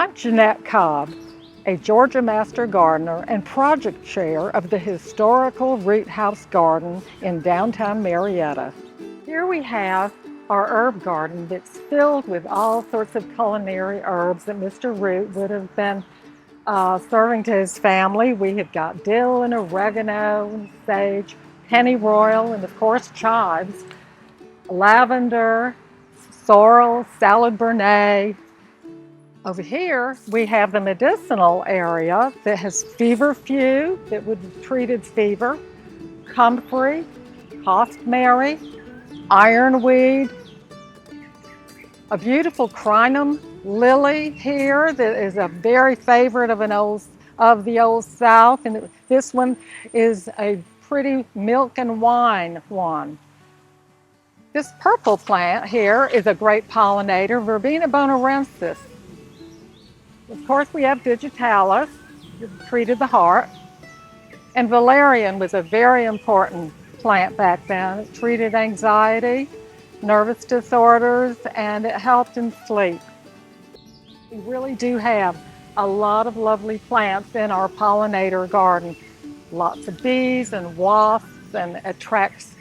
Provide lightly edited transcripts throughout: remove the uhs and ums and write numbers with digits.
I'm Jeanette Cobb, a Georgia Master Gardener and project chair of the historical Root House Garden in downtown Marietta. Here we have our herb garden that's filled with all sorts of culinary herbs that Mr. Root would have been serving to his family. We have got dill and oregano and sage, pennyroyal, and of course chives, lavender, sorrel, salad burnet. Over here, we have the medicinal area that has feverfew that would have treated fever, comfrey, costmary, ironweed, a beautiful crinum lily here that is a very favorite of the old South, and this one is a pretty milk and wine one. This purple plant here is a great pollinator, Verbena bonarensis. Of course, we have digitalis, that treated the heart, and valerian was a very important plant back then. It treated anxiety, nervous disorders, and it helped in sleep. We really do have a lot of lovely plants in our pollinator garden. Lots of bees and wasps, and attracts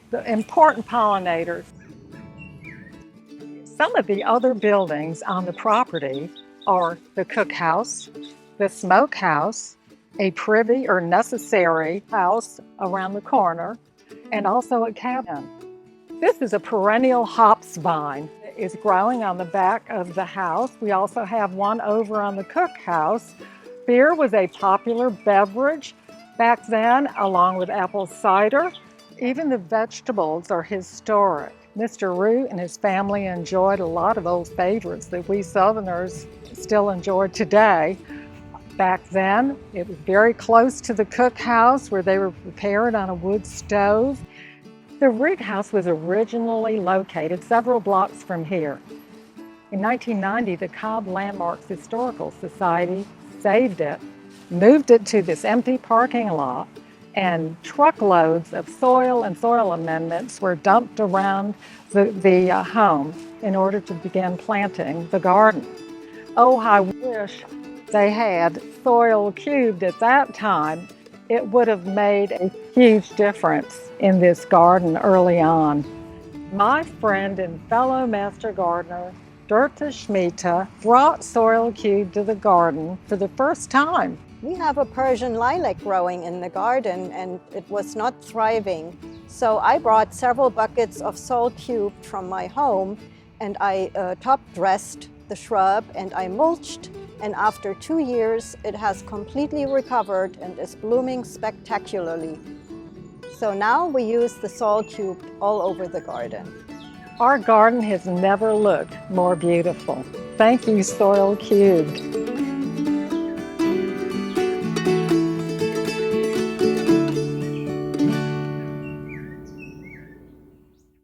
the important pollinators. Some of the other buildings on the property are the cookhouse, the smokehouse, a privy or necessary house around the corner, and also a cabin. This is a perennial hops vine that is growing on the back of the house. We also have one over on the cookhouse. Beer was a popular beverage back then, along with apple cider. Even the vegetables are historic. Mr. Root and his family enjoyed a lot of old favorites that we Southerners still enjoy today. Back then, it was very close to the cookhouse where they were prepared on a wood stove. The Root House was originally located several blocks from here. In 1990, the Cobb Landmarks Historical Society saved it, moved it to this empty parking lot, and truckloads of soil and soil amendments were dumped around the home in order to begin planting the garden. Oh, I wish they had soil cubed at that time. It would have made a huge difference in this garden early on. My friend and fellow master gardener, Dirta Schmita, brought soil cube to the garden for the first time. We have a Persian lilac growing in the garden and it was not thriving. So I brought several buckets of soil cube from my home and I top dressed the shrub and I mulched, and after 2 years it has completely recovered and is blooming spectacularly. So now we use the soil cube all over the garden. Our garden has never looked more beautiful. Thank you, Soil Cubed.